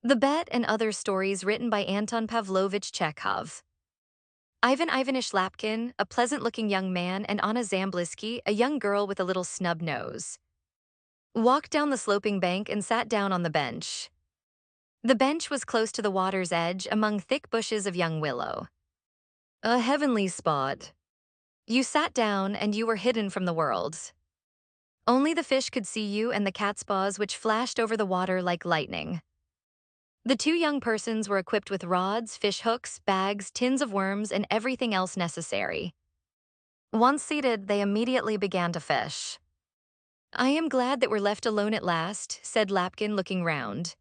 The Bet and Other Stories written by Anton Pavlovich Chekhov. Ivan Ivanich Lapkin, a pleasant-looking young man, and Anna Zambliski, a young girl with a little snub nose, walked down the sloping bank and sat down on the bench. The bench was close to the water's edge among thick bushes of young willow. A heavenly spot. You sat down and you were hidden from the world. Only the fish could see you and the catspaws which flashed over the water like lightning. The two young persons were equipped with rods, fish hooks, bags, tins of worms, and everything else necessary. Once seated, they immediately began to fish. "I am glad that we're left alone at last," said Lapkin, looking round.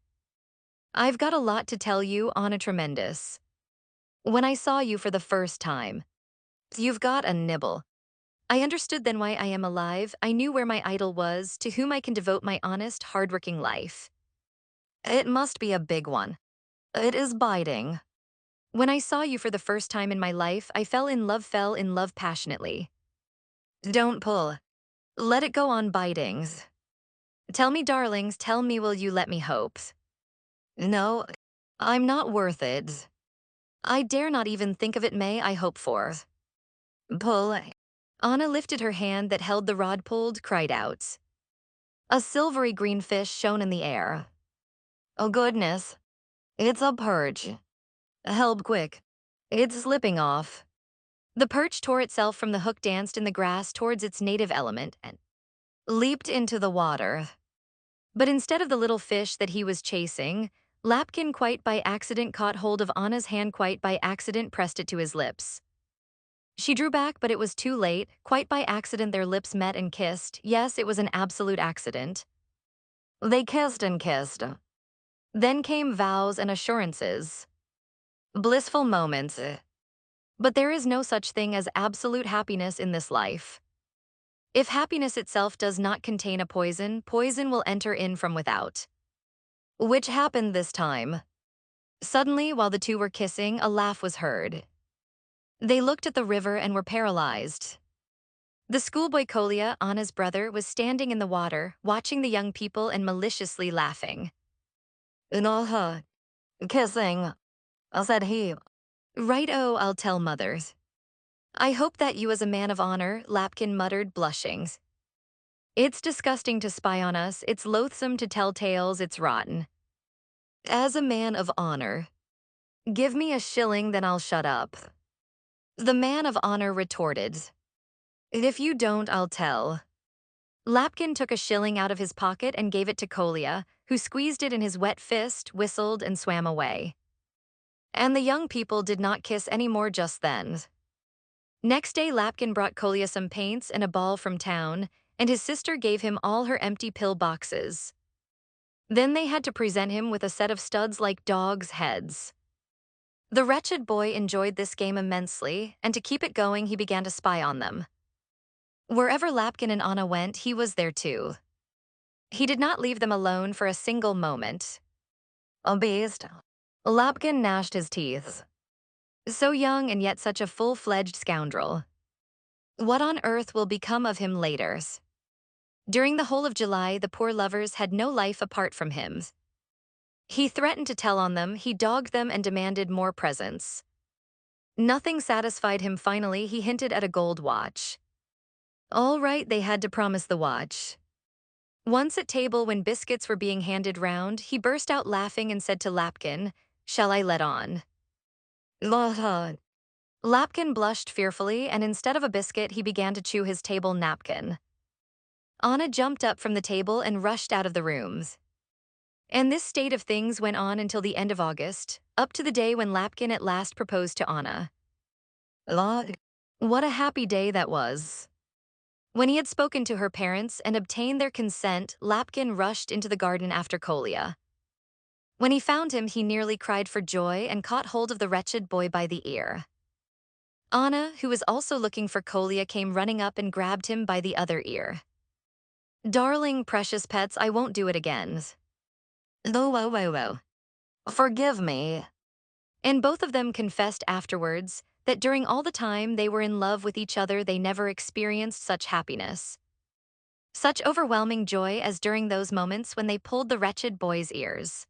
"I've got a lot to tell you, Anna Tremendous. When I saw you for the first time, you've got a nibble. I understood then why I am alive. I knew where my idol was, to whom I can devote my honest, hard-working life. It must be a big one. It is biting. When I saw you for the first time in my life, I fell in love passionately. Don't pull. Let it go on biting. Tell me, darlings, tell me, will you let me hope? No, I'm not worth it. I dare not even think of it, may I hope for? Pull. Anna lifted her hand that held the rod, pulled, cried out. A silvery green fish shone in the air. Oh goodness, it's a perch. Help quick. It's slipping off. The perch tore itself from the hook, danced in the grass towards its native element, and leaped into the water. But instead of the little fish that he was chasing, Lapkin quite by accident caught hold of Anna's hand, quite by accident pressed it to his lips. She drew back, but it was too late. Quite by accident their lips met and kissed. Yes, it was an absolute accident. They kissed and kissed. Then came vows and assurances. Blissful moments. But there is no such thing as absolute happiness in this life. If happiness itself does not contain a poison, poison will enter in from without. Which happened this time. Suddenly, while the two were kissing, a laugh was heard. They looked at the river and were paralyzed. The schoolboy Kolia, Anna's brother, was standing in the water, watching the young people and maliciously laughing. "No, kissing," said he. "Right-o, I'll tell mother." "I hope that you as a man of honor," Lapkin muttered, blushing. "It's disgusting to spy on us, it's loathsome to tell tales, it's rotten." "As a man of honor. Give me a shilling, then I'll shut up." The man of honor retorted. "If you don't, I'll tell." Lapkin took a shilling out of his pocket and gave it to Kolia, who squeezed it in his wet fist, whistled, and swam away. And the young people did not kiss any more just then. Next day, Lapkin brought Kolia some paints and a ball from town, and his sister gave him all her empty pill boxes. Then they had to present him with a set of studs like dogs' heads. The wretched boy enjoyed this game immensely, and to keep it going, he began to spy on them. Wherever Lapkin and Anna went, he was there too. He did not leave them alone for a single moment. A beast. Lapkin gnashed his teeth. So young and yet such a full-fledged scoundrel. What on earth will become of him later? During the whole of July, the poor lovers had no life apart from him. He threatened to tell on them, he dogged them and demanded more presents. Nothing satisfied him. Finally, he hinted at a gold watch. All right, they had to promise the watch. Once at table, when biscuits were being handed round, he burst out laughing and said to Lapkin, "Shall I let on?" "Let on." Lapkin blushed fearfully, and instead of a biscuit, he began to chew his table napkin. Anna jumped up from the table and rushed out of the rooms. And this state of things went on until the end of August, up to the day when Lapkin at last proposed to Anna. Lord, what a happy day that was. When he had spoken to her parents and obtained their consent, Lapkin rushed into the garden after Kolia. When he found him, he nearly cried for joy and caught hold of the wretched boy by the ear. Anna, who was also looking for Kolia, came running up and grabbed him by the other ear. "Darling, precious pets, I won't do it again." "No, forgive me." And both of them confessed afterwards that during all the time they were in love with each other, they never experienced such happiness, such overwhelming joy as during those moments when they pulled the wretched boy's ears.